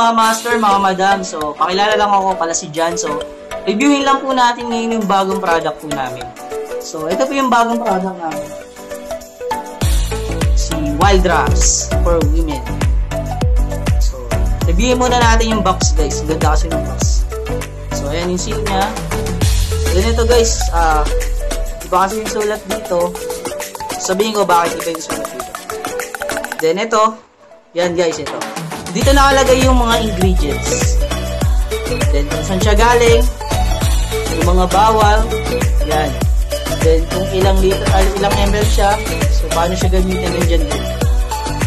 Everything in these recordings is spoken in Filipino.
mga master, mga madam. So, pakilala lang ako pala si Jan. So, reviewin lang po natin ngayon yung bagong product po namin. So, ito po yung bagong product namin. Si Wild Drops for Women. So, reviewin muna natin yung box guys. Ganda kasi yung box. So, ayan yung seal niya. Then ito guys, iba kasi yung sulat dito. Sabihin ko bakit iba yung sulat dito. Then ito, yan guys, ito. Dito nakalagay yung mga ingredients. Then kung saan siya galing, yung mga bawal, yan. Then kung ilang ml siya, so paano siya gamitin yung dyan din.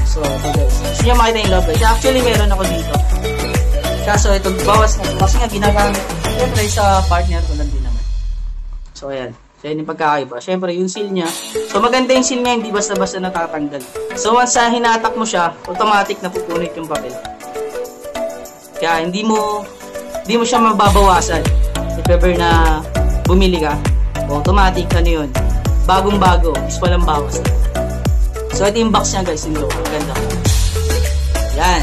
So ito guys, gusto niya makita yung love guys. Actually meron ako dito. Kaso ito, bawas na ito. Kasi nga ginagamit. Siyempre sa partner ko lang din naman. So ayan. So, yun yung pagkakaiba. Siyempre, yung seal niya. So, maganda yung seal niya, hindi basta-basta natatanggal. So, once hinatak mo siya, automatic na pupunit yung papel. Kaya, hindi mo siya mababawasan. If ever na bumili ka, automatic, ano yun, bagong-bago, is walang bawas. So, ito yung box niya, guys, yung logo. Ganda. Yan.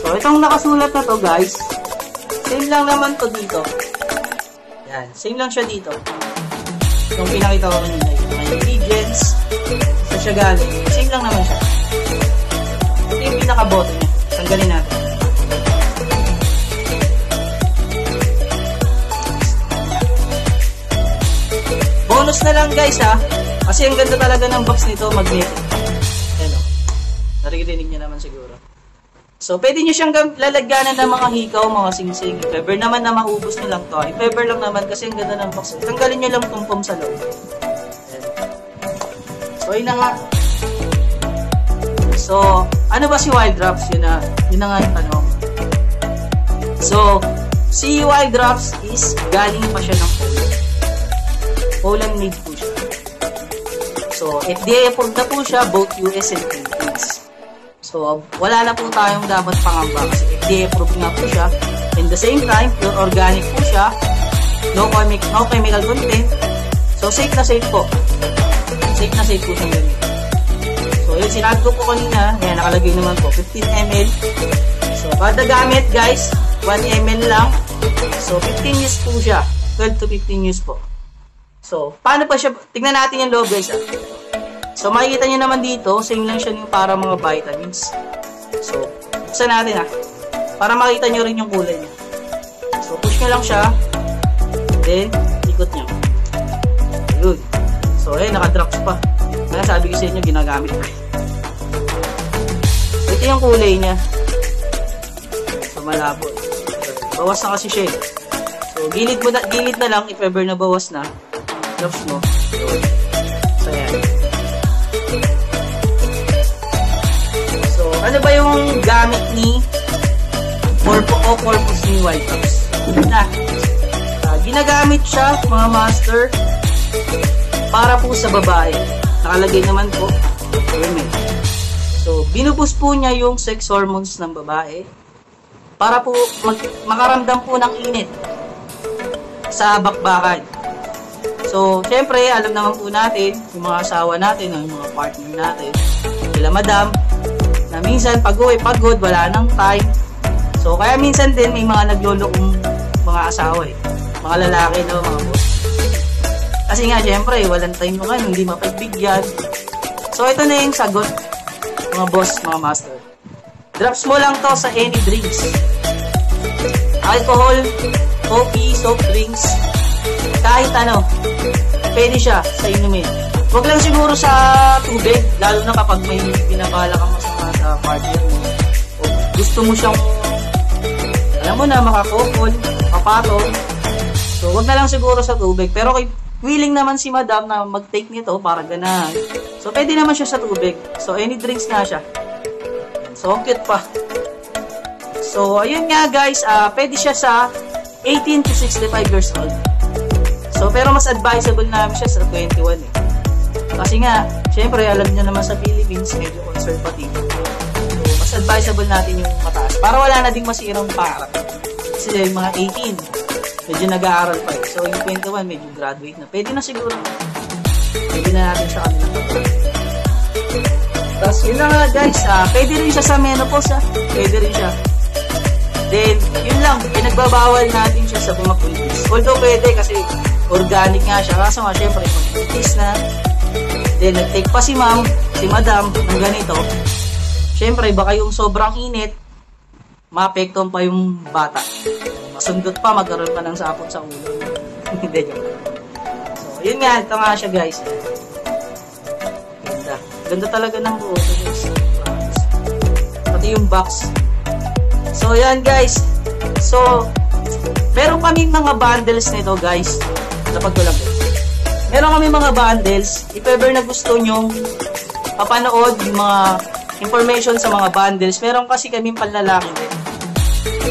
So, itong nakasulat na to, guys, same lang naman to dito. Yan. Same lang siya dito. Yung pinakita ko kanina, yung mga ingredients, sa siya galing. Same lang naman siya. Ito yung pinaka-bottom niya. Tanggalin natin. Bonus na lang guys ha. Kasi ang ganda talaga ng box nito, magnetic. Ayan o. Naririnig niya naman siguro. So, pwede nyo siyang lalagyanan ng mga hikaw, mga sing-sing. If ever naman na maubos nyo lang to. If ever lang naman kasi ang ganda ng box. Tanggalin nyo lang tumpom sa loob. Ayan. So, yun na nga. So, ano ba si Wild Drops? Yun na nga yung tanong. So, si Wild Drops is galing pa siya ng Poland. Poland made po siya. So, FDA approved na po siya, both US and Philippines. So, wala na po tayong dapat pangamba kasi FDA approved nga po siya. In the same time, pure organic po siya. No chemical content. So, safe na safe po. Safe na safe po siyang gamit. So, yun, sinabi ko po kanina. Ayan, nakalagay naman po, 15 ml. So, kada gamit, guys, 1 ml lang. So, 15 use po siya. 12 to 15 use po. So, paano pa siya? Tignan natin yung loob, guys. So, makikita nyo naman dito, same lang siya yung para mga vitamins. So, buksan natin para makita nyo rin yung kulay niya. So, push nyo lang siya. Then, ikot nyo. Ayun. So, naka-drops pa. Kaya sabi ko sa inyo, ginagamit ko. Ito yung kulay niya. So, malabo. Bawas na kasi siya. So, gilid na lang if ever na bawas na. Drops mo. So, ayan. Ano ba yung gamit ni purpose ni Wild Drops? Ginagamit siya, mga master, para po sa babae. Nakalagay naman po, women. So, binubus po niya yung sex hormones ng babae para po makaramdam po ng init sa bakbakan. So, syempre, alam naman po natin, yung mga asawa natin, yung mga partner natin, sila madam, na minsan pag-uwi, pagod, wala nang time. So, kaya minsan din may mga naglulokong mga asawa mga lalaki na mga boss. Kasi nga, syempre, walang time mo kayo, hindi mapagbigyan. So, ito na yung sagot, mga boss, mga master. Drops mo lang to sa any drinks. Alcohol, coffee, soft drinks, kahit ano, pwede siya sa inumin. Huwag lang siguro sa tubig, lalo na kapag may pinabala ka masama sa partner mo. O gusto mo siyang, alam mo na, makakopol, papatol. So, huwag na lang siguro sa tubig. Pero willing naman si madam na mag-take nito para ganahan. So, pwede naman siya sa tubig. So, any drinks nga siya. So, cute pa. So, ayun nga guys, pwede siya sa 18 to 65 years old. So, pero mas advisable namin siya sa 21 Kasi nga, syempre, alam niyo naman sa Philippines, medyo conservative. So, mas advisable natin yung mataas. Para wala na ding masirang para. Kasi yung mga 18, medyo nag-aaral pa So, yung 21, medyo graduate na. Pwede na siguro. Pwede na natin siya kanilang pagkakas. Tapos, yun na nga guys, pwede rin siya sa menopause Pwede rin siya. Then, yun lang, pinagbabawal natin siya sa mga buntis. Although pwede kasi organic nga siya. Kaso nga, syempre, buntis na. Then, nag-take pa si madam, ng ganito. Syempre, baka yung sobrang init, maapektuhan pa yung bata. Masundot pa, magkaroon pa ng sapot sa ulo. Hindi, joke. So, yun nga, ito nga siya guys. Ganda. Ganda talaga ng buo. Pati yung box. So, yan guys. So, meron kaming mga bundles nito guys. Lapag ko lang. Meron kaming mga bundles. If ever na gusto nyong papanood yung mga information sa mga bundles, meron kasi kaming panlalaki din.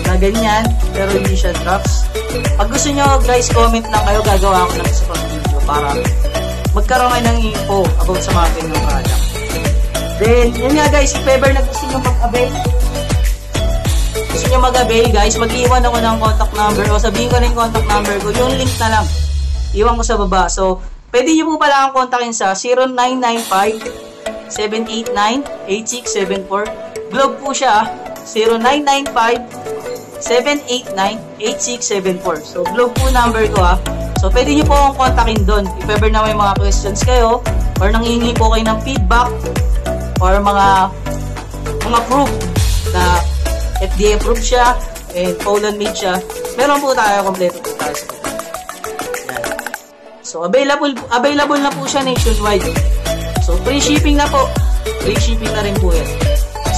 Na ganyan, pero hindi siya drops. Pag gusto nyo guys, comment lang kayo, gagawa ako ng isa pang video para magkaroon kayo ng info about sa mga ganyang product. Then, yun nga guys, if ever na gusto nyo mag-avail guys, mag-iwan ako ng contact number o sabihin ko na yung contact number ko, yung link na lang iwan ko sa baba. So, pwede nyo po pala akong kontakin sa 0995-789-8674. Globe po siya, 0995-789-8674. So, Globe po number ko So, pwede nyo po akong kontakin doon. If ever na may mga questions kayo, or nangihingi po kayo ng feedback, or mga proof na FDA approved siya, and Poland made siya, meron po tayo, kompleto po tayo sa pagkakas. So, available na po siya nationwide. So, free shipping na po. Free shipping na rin po yan.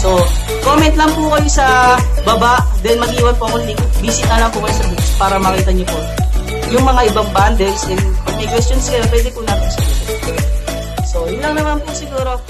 So, comment lang po kayo sa baba, then mag-iwan po akong link. Visit na lang po kayo sa books para makita niyo po yung mga ibang bundles. And kung may questions kayo, pwede po natin sagutin. So, yun lang naman po siguro.